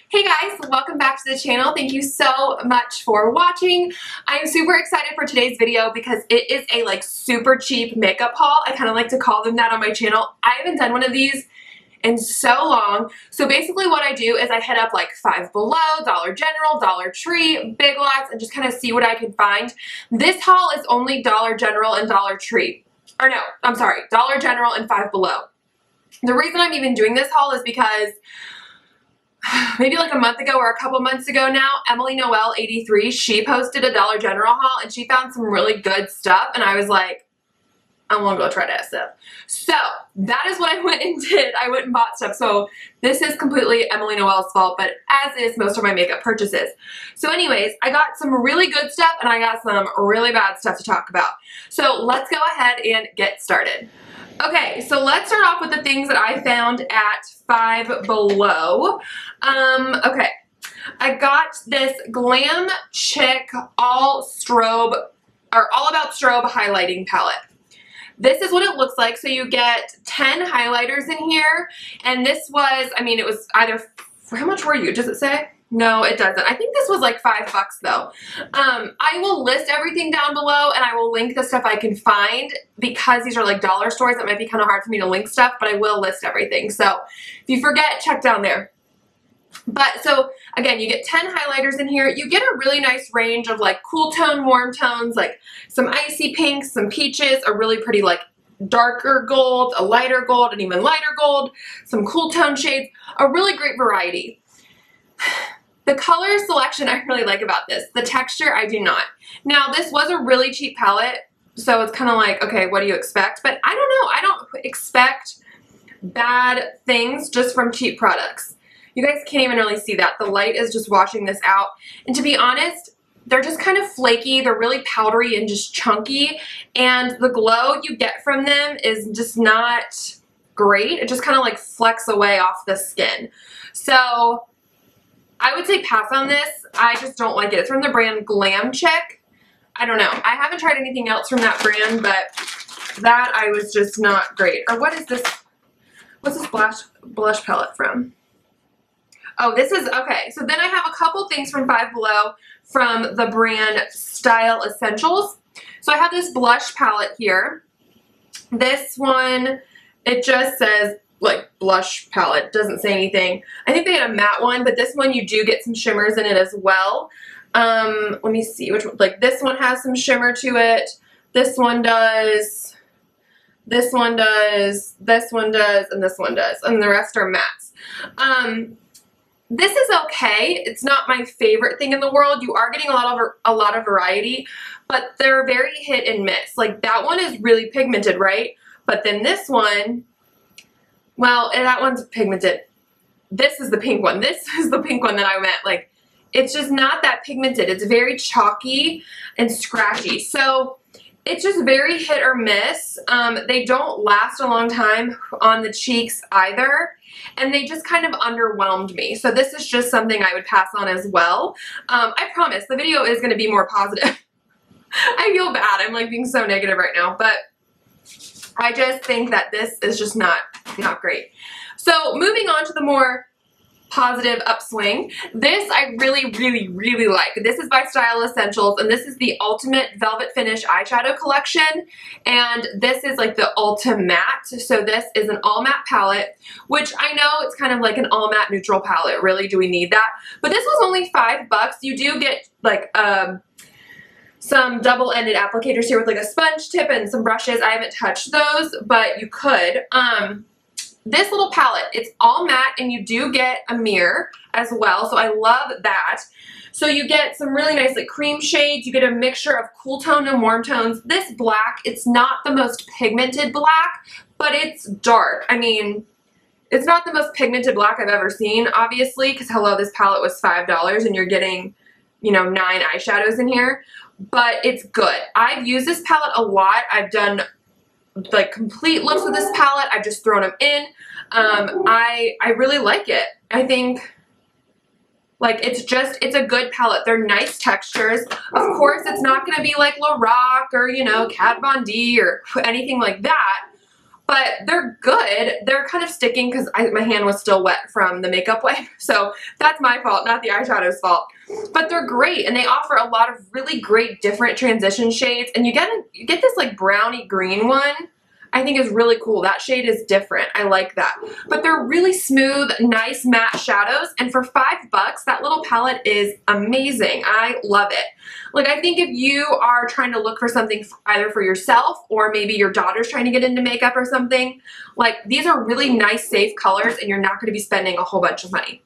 Hey guys, welcome back to the channel. Thank you so much for watching. I am super excited for today's video because it is a super cheap makeup haul. I kind of like to call them that on my channel. I haven't done one of these in so long. So basically what I do is I hit up Five Below, Dollar General, Dollar Tree, Big Lots, and just kind of see what I can find. This haul is only Dollar General and Dollar Tree. Or no, I'm sorry, Dollar General and Five Below. The reason I'm even doing this haul is because maybe a month ago or a couple months ago now, Emily Noel 83, she posted a Dollar General haul and she found some really good stuff and I was like, I want to go try that stuff. So that is what I went and did. I went and bought stuff. So this is completely Emily Noel's fault, but as is most of my makeup purchases. So anyways, I got some really good stuff and I got some really bad stuff to talk about. So let's go ahead and get started. Okay, so let's start off with the things that I found at Five Below. Okay, I got this Glam Chick All About Strobe highlighting palette. This is what it looks like. So you get 10 highlighters in here, and this was, it was either, how much were you? Does it say? No, it doesn't. I think this was $5 though. I will list everything down below and I will link the stuff I can find because these are dollar stores. It might be kind of hard for me to link stuff, but I will list everything. So if you forget, check down there. But so again, you get 10 highlighters in here. You get a really nice range of cool tone, warm tones, some icy pinks, some peaches, a really pretty darker gold, a lighter gold, an even lighter gold, some cool tone shades, a really great variety. The color selection I really like about this. The texture I do not. Now this was a really cheap palette, so it's kind of okay, what do you expect? But I don't know. I don't expect bad things just from cheap products. You guys can't even really see that. The light is just washing this out. And to be honest, they're just kind of flaky. They're really powdery and just chunky. And the glow you get from them is just not great. It just kind of flecks away off the skin. So I would say pass on this. I just don't like it. It's from the brand Glam Chick. I don't know. I haven't tried anything else from that brand, but that I was just not great. Or what is this? What's this blush palette from? Oh, this is, okay. So then I have a couple things from Five Below from the brand Essntials. So I have this blush palette here. This one, it just says blush palette, doesn't say anything. I think they had a matte one, but this one you do get some shimmers in it as well. Let me see which one, this one has some shimmer to it. This one does. This one does. This one does, and this one does, and the rest are mattes. This is okay. It's not my favorite thing in the world. You are getting a lot of variety, but they're very hit and miss. That one is really pigmented, right? But then this one, well, that one's pigmented. This is the pink one. This is the pink one that I meant. It's just not that pigmented. It's very chalky and scratchy. So it's just very hit or miss. They don't last a long time on the cheeks either. And they just kind of underwhelmed me. So this is just something I would pass on as well. I promise the video is going to be more positive. I feel bad. I'm being so negative right now. But I just think that this is just not great. So moving on to the more positive upswing. This I really like. This is by Essntials, and this is the Ultimate Velvet Finish Eyeshadow Collection. And this is the Ultimatte. So this is an all matte palette, which I know it's kind of an all matte neutral palette. Really, do we need that? But this was only $5. You do get some double-ended applicators here with a sponge tip and some brushes. I haven't touched those, but you could. This little palette, it's all matte and you do get a mirror as well, so I love that. So you get some really nice cream shades. You get a mixture of cool tone and warm tones. This black, it's not the most pigmented black, but it's dark. It's not the most pigmented black I've ever seen, obviously, because hello, this palette was $5 and you're getting, 9 eyeshadows in here. But it's good. I've used this palette a lot. I've done complete looks with this palette. I've just thrown them in. I really like it. I think it's a good palette. They're nice textures. Of course, it's not going to be Lorac or, Kat Von D or anything like that. but they're good. They're kind of sticking because my hand was still wet from the makeup wipe, so that's my fault, not the eyeshadow's fault. But they're great, and they offer a lot of really great different transition shades, and you get this like brownie green one. I think is really cool. That shade is different. I like that. But they're really smooth, nice matte shadows, and for $5, that little palette is amazing. I love it. Like, I think if you are trying to look for something either for yourself or maybe your daughter's trying to get into makeup or something, like, these are really nice, safe colors, and you're not going to be spending a whole bunch of money.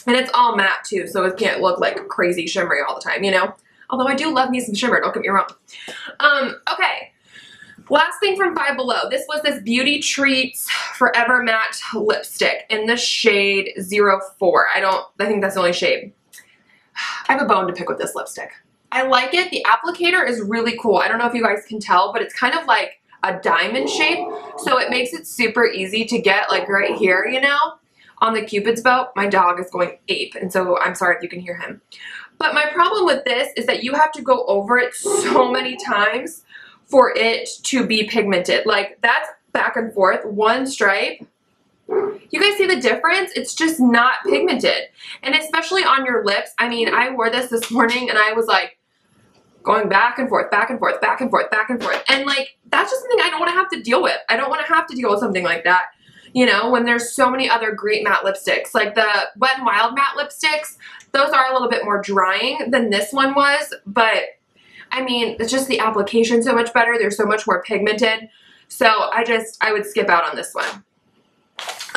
And it's all matte too, so it can't look like crazy shimmery all the time, you know? Although I do love me some shimmer, don't get me wrong. Okay. Last thing from Five Below. This was this Beauty Treats Forever Matte lipstick in the shade 04. I think that's the only shade. I have a bone to pick with this lipstick. I like it. The applicator is really cool. I don't know if you guys can tell, but it's kind of like a diamond shape, so it makes it super easy to get like right here, you know, on the Cupid's bow. My dog is going ape, and so I'm sorry if you can hear him. But my problem with this is that you have to go over it so many times for it to be pigmented. Like, that's back and forth, one stripe. You guys see the difference? It's just not pigmented. And especially on your lips. I mean, I wore this morning and I was like going back and forth, back and forth, back and forth, back and forth. And like, that's just something I don't want to have to deal with. I don't want to have to deal with something like that, you know, when there's so many other great matte lipsticks. Like the Wet n Wild matte lipsticks, those are a little bit more drying than this one was, but I mean, it's just the application so much better. They're so much more pigmented. So I would skip out on this one.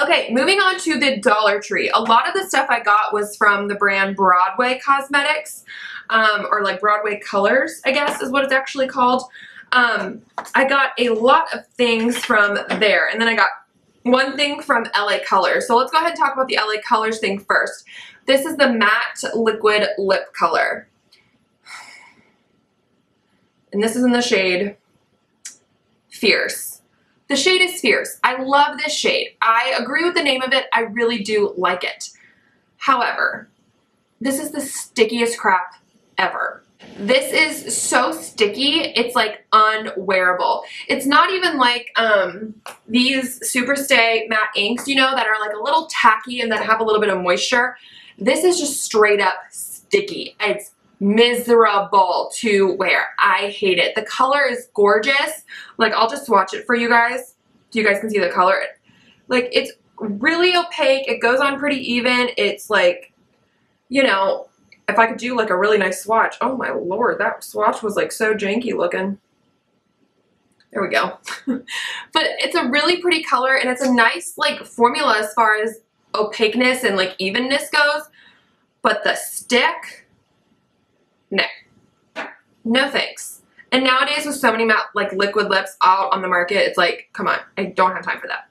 Okay, moving on to the Dollar Tree. A lot of the stuff I got was from the brand Broadway Cosmetics, or like Broadway Colors, I guess is what it's actually called. I got a lot of things from there, and then I got one thing from LA Colors. So let's go ahead and talk about the LA Colors thing first. This is the Matte Liquid Lip Color. And this is in the shade Fierce. The shade is Fierce. I love this shade. I agree with the name of it. I really do like it. However, this is the stickiest crap ever. This is so sticky, it's like unwearable. It's not even like these Superstay matte inks, you know, that are like a little tacky and that have a little bit of moisture. This is just straight up sticky. It's miserable to wear. I hate it. The color is gorgeous. Like, I'll just swatch it for you guys so you guys can see the color. Like, it's really opaque. It goes on pretty even. It's like, you know, if I could do like a really nice swatch. Oh my lord, that swatch was like so janky looking. There we go. But it's a really pretty color, and it's a nice like formula as far as opaqueness and like evenness goes. But the stick, no thanks. And nowadays with so many matte like liquid lips out on the market, it's like, come on, I don't have time for that.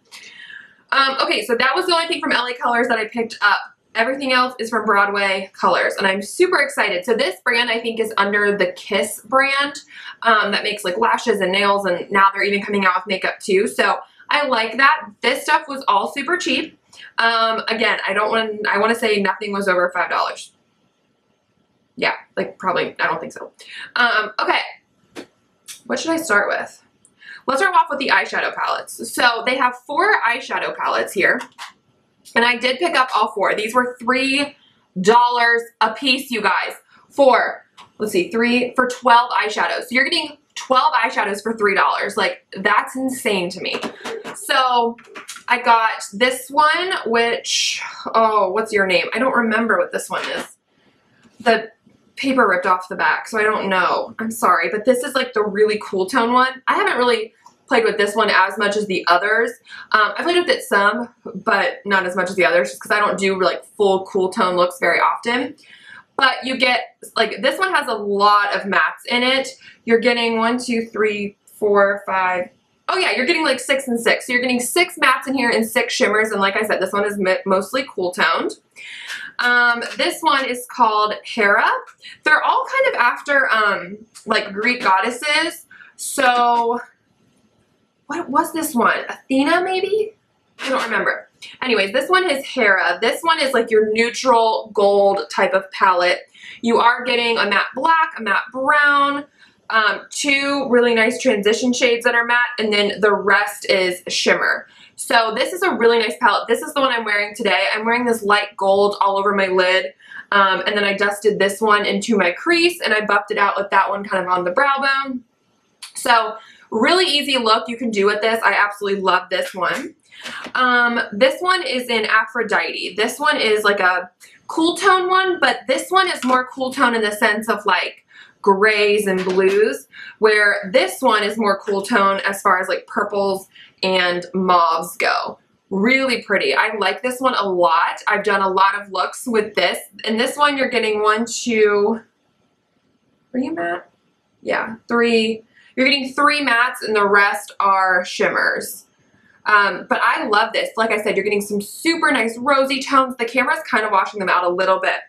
Okay, so that was the only thing from LA Colors that I picked up. Everything else is from Broadway Colors, and I'm super excited. So this brand I think is under the Kiss brand that makes like lashes and nails, and now they're even coming out with makeup too. So I like that. This stuff was all super cheap. Again, I want to say nothing was over $5. Yeah, like probably, I don't think so. Okay, what should I start with? Let's start off with the eyeshadow palettes. So they have 4 eyeshadow palettes here, and I did pick up all 4. These were $3 a piece, you guys, for, let's see, for 12 eyeshadows. So you're getting 12 eyeshadows for $3. Like, that's insane to me. So I got this one, which, oh, what's your name? I don't remember what this one is. The paper ripped off the back, so I don't know. I'm sorry, but this is like the really cool tone one. I haven't really played with this one as much as the others. I played with it some, but not as much as the others, just because I don't do like full cool tone looks very often. But you get, like, this one has a lot of mattes in it. You're getting 1, 2, 3, 4, 5. Oh yeah, you're getting like 6 and 6. So you're getting 6 mattes in here and 6 shimmers. And like I said, this one is mostly cool toned. This one is called Hera. They're all kind of after like Greek goddesses. So what was this one? Athena maybe? I don't remember. Anyways, this one is Hera. This one is like your neutral gold type of palette. You are getting a matte black, a matte brown, two really nice transition shades that are matte, and then the rest is shimmer. So this is a really nice palette. This is the one I'm wearing today. I'm wearing this light gold all over my lid, and then I dusted this one into my crease, and I buffed it out with that one kind of on the brow bone. So really easy look you can do with this. I absolutely love this one. This one is in Aphrodite. This one is like a cool tone one, but this one is more cool tone in the sense of like grays and blues, where this one is more cool tone as far as like purples and mauves go. Really pretty. I like this one a lot. I've done a lot of looks with this. And this one you're getting 1, 2, 3 matte? Yeah, 3. You're getting 3 mattes and the rest are shimmers. But I love this. Like I said, you're getting some super nice rosy tones. The camera's kind of washing them out a little bit.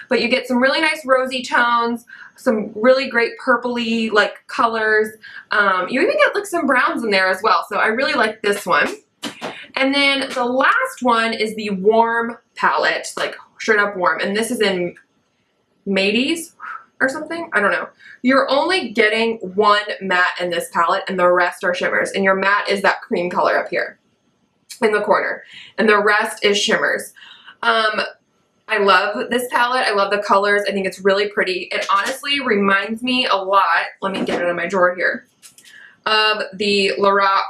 But you get some really nice rosy tones, some really great purpley like colors. You even get like some browns in there as well. So I really like this one. And then the last one is the warm palette, like straight up warm. And this is in Metis or something. I don't know. You're only getting 1 matte in this palette and the rest are shimmers. And your matte is that cream color up here in the corner. And the rest is shimmers. I love this palette. I love the colors. I think it's really pretty. It honestly reminds me a lot, let me get it in my drawer here, of the Lorac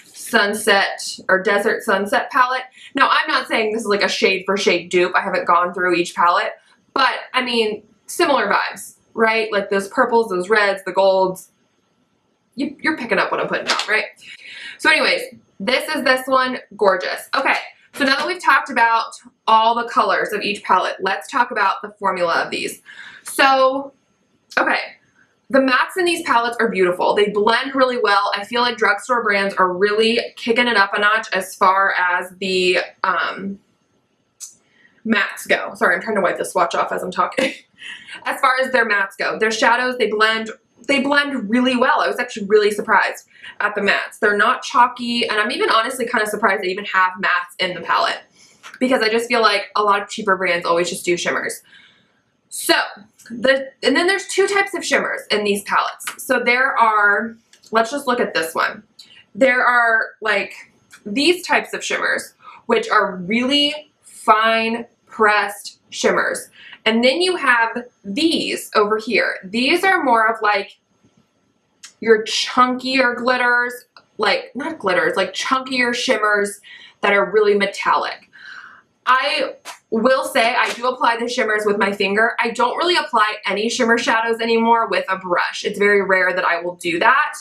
Sunset or Desert Sunset palette. Now, I'm not saying this is like a shade for shade dupe. I haven't gone through each palette, but I mean, similar vibes, right? Like those purples, those reds, the golds. You're picking up what I'm putting down, right? So anyways, this is this one. Gorgeous. Okay. So now that we've talked about all the colors of each palette, let's talk about the formula of these. So, okay, the mattes in these palettes are beautiful. They blend really well. I feel like drugstore brands are really kicking it up a notch as far as the mattes go. Sorry, I'm trying to wipe the swatch off as I'm talking. As far as their mattes go, their shadows, they blend really well. I was actually really surprised at the mattes. They're not chalky, and I'm even honestly kind of surprised they even have mattes in the palette because I just feel like a lot of cheaper brands always just do shimmers. So, and then there's 2 types of shimmers in these palettes. So there are, let's just look at this one. There are like these types of shimmers, which are really fine pressed shimmers. And then you have these over here. These are more of like your chunkier glitters, like not glitters, like chunkier shimmers that are really metallic. I will say I do apply the shimmers with my finger. I don't really apply any shimmer shadows anymore with a brush. It's very rare that I will do that.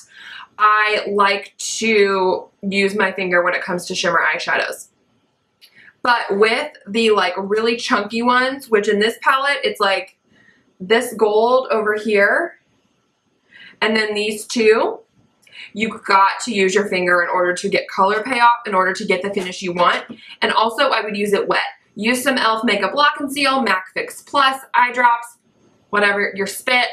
I like to use my finger when it comes to shimmer eyeshadows. But with the like really chunky ones, which in this palette, it's like this gold over here, and then these 2, you've got to use your finger in order to get color payoff, in order to get the finish you want. And also I would use it wet. Use some e.l.f. Makeup Lock and Seal, MAC Fix Plus, eye drops, whatever, your spit,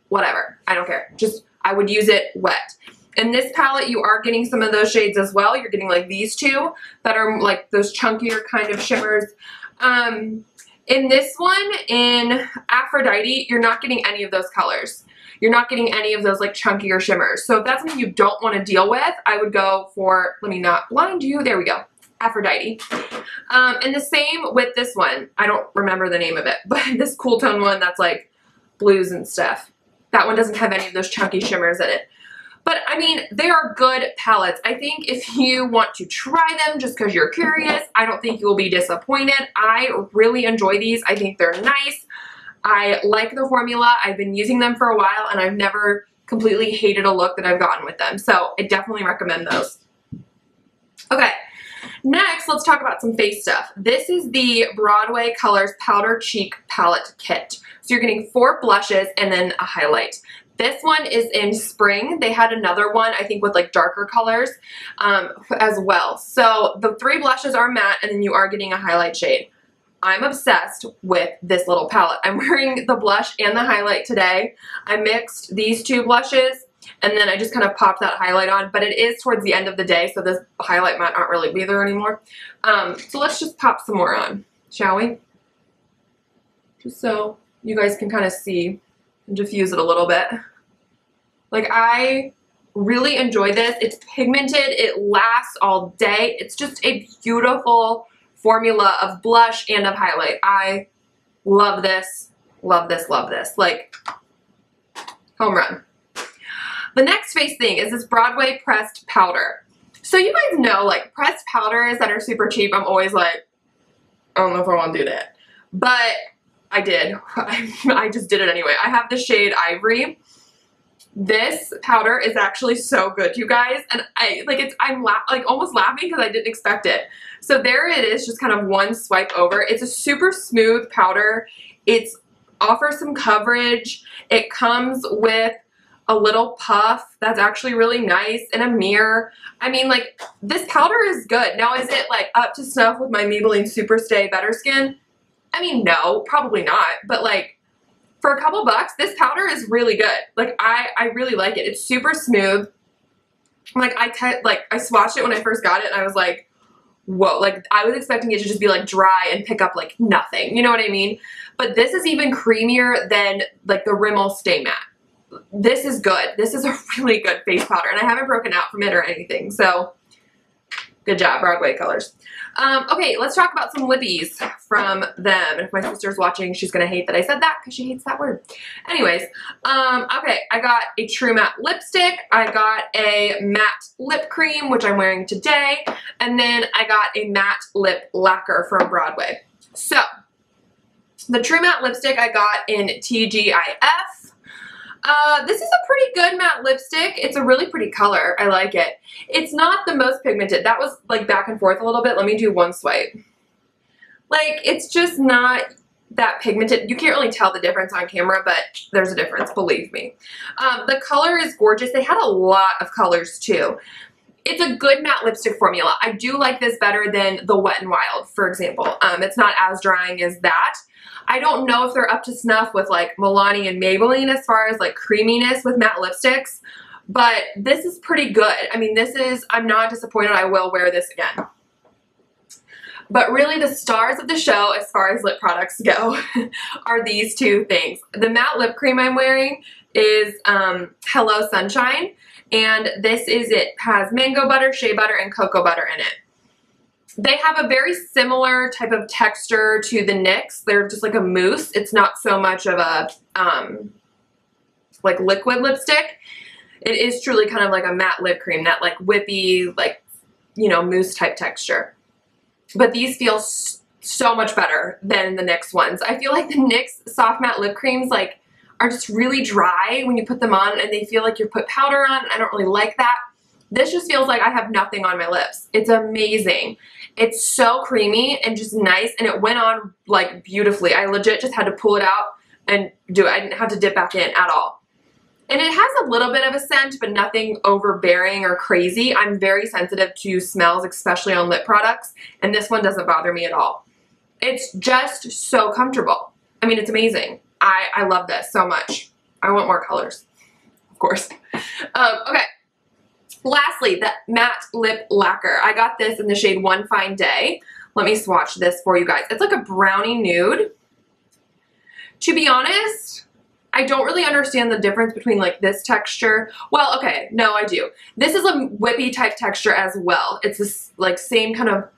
whatever. I don't care. Just, I would use it wet. In this palette, you are getting some of those shades as well. You're getting like these 2 that are like those chunkier kind of shimmers. In this one, in Aphrodite, you're not getting any of those colors. You're not getting any of those like chunkier shimmers. So if that's something you don't want to deal with, I would go for, let me not blind you, there we go, Aphrodite. And the same with this one. I don't remember the name of it, but this cool tone one that's like blues and stuff. That one doesn't have any of those chunky shimmers in it. But I mean, they are good palettes. I think if you want to try them just because you're curious, I don't think you will be disappointed. I really enjoy these. I think they're nice. I like the formula. I've been using them for a while and I've never completely hated a look that I've gotten with them. So I definitely recommend those. Okay, next let's talk about some face stuff. This is the Broadway Colors Powder Cheek Palette Kit. So you're getting 4 blushes and then a highlight. This one is in spring. They had another one, I think, with like darker colors as well. So the 3 blushes are matte and then you are getting a highlight shade. I'm obsessed with this little palette. I'm wearing the blush and the highlight today. I mixed these 2 blushes and then I just kind of popped that highlight on, but it is towards the end of the day, so this highlight might not really be there anymore. So let's just pop some more on, shall we? Just so you guys can kind of see and diffuse it a little bit. Like, I really enjoy this. It's pigmented. It lasts all day. It's just a beautiful formula of blush and of highlight. I love this, love this, love this. Like, home run. The next face thing is this Broadway pressed powder. So you guys know, like, pressed powders that are super cheap, I'm always like, I don't know if I want to do that. But I did. I just did it anyway. I have the shade Ivory. This powder is actually so good, you guys. And I'm like almost laughing because I didn't expect it. So there it is, just kind of one swipe over. It's a super smooth powder. It offers some coverage. It comes with a little puff that's actually really nice, and a mirror. I mean, like, this powder is good. Now, is it like up to snuff with my Maybelline Super Stay Better Skin? I mean, no, probably not. But like, for a couple bucks, this powder is really good. Like, I really like it. It's super smooth. Like, I swatched it when I first got it, and I was like, whoa. Like, I was expecting it to just be like dry and pick up like nothing. You know what I mean? But this is even creamier than like the Rimmel Stay Matte. This is good. This is a really good face powder, and I haven't broken out from it or anything, so good job, Broadway colors. Okay, let's talk about some lippies from them. And if my sister's watching, she's gonna hate that I said that because she hates that word. Anyways, okay, I got a True Matte lipstick. I got a matte lip cream, which I'm wearing today, and then I got a matte lip lacquer from Broadway. So, the True Matte lipstick I got in TGIF. This is a pretty good matte lipstick. It's a really pretty color. I like it. It's not the most pigmented. That was like back and forth a little bit. Let me do one swipe. Like, it's just not that pigmented. You can't really tell the difference on camera, but there's a difference, believe me. The color is gorgeous. They had a lot of colors too. It's a good matte lipstick formula. I do like this better than the Wet n Wild, for example. It's not as drying as that. I don't know if they're up to snuff with like Milani and Maybelline as far as like creaminess with matte lipsticks, but this is pretty good. I mean, I'm not disappointed. I will wear this again. But really the stars of the show as far as lip products go are these two things. The matte lip cream I'm wearing is Hello Sunshine, and this is it has mango butter, shea butter, and cocoa butter in it. They have a very similar type of texture to the NYX. They're just like a mousse. It's not so much of a like liquid lipstick. It is truly kind of like a matte lip cream, that like whippy, like, you know, mousse type texture. But these feel so much better than the NYX ones. I feel like the NYX soft matte lip creams like are just really dry when you put them on, and they feel like you put powder on. I don't really like that. This just feels like I have nothing on my lips. It's amazing. It's so creamy and just nice, and it went on like beautifully. I legit just had to pull it out and do it. I didn't have to dip back in at all. And it has a little bit of a scent, but nothing overbearing or crazy. I'm very sensitive to smells, especially on lip products, and this one doesn't bother me at all. It's just so comfortable. I mean, it's amazing. I love this so much. I want more colors, of course. Okay. Lastly, the matte lip lacquer. I got this in the shade One Fine Day. Let me swatch this for you guys. It's like a brownie nude. To be honest, I don't really understand the difference between like this texture. Well, okay, no, I do. This is a whippy type texture as well. It's this like same kind of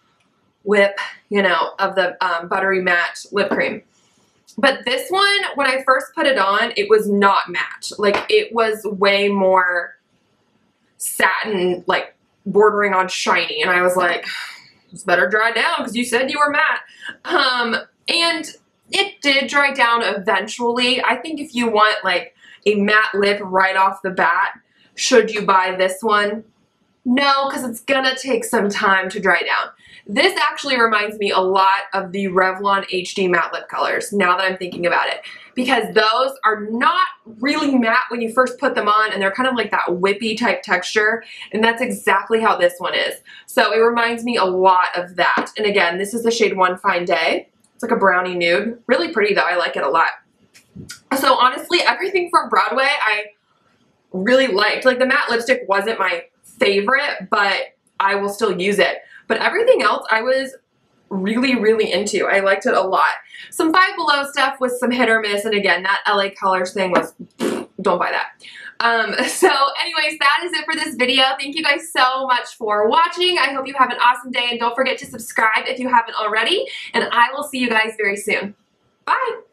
whip, you know, of the buttery matte lip cream. But this one, when I first put it on, it was not matte. Like, it was way more satin, like bordering on shiny, and I was like, this better dry down because you said you were matte. And it did dry down eventually. I think if you want like a matte lip right off the bat, should you buy this one? No, because it's gonna take some time to dry down. This actually reminds me a lot of the Revlon HD matte lip colors, now that I'm thinking about it, because those are not really matte when you first put them on, and they're kind of like that whippy type texture, and that's exactly how this one is. So it reminds me a lot of that. And again, this is the shade One Fine Day. It's like a brownie nude. Really pretty though, I like it a lot. So honestly, everything from Broadway I really liked. Like, the matte lipstick wasn't my favorite, but I will still use it. But everything else I was really, really into. I liked it a lot. Some Five Below stuff was some hit or miss, and again, that LA Colors thing was, don't buy that. So anyways, that is it for this video. Thank you guys so much for watching. I hope you have an awesome day, and don't forget to subscribe if you haven't already, and I will see you guys very soon. Bye!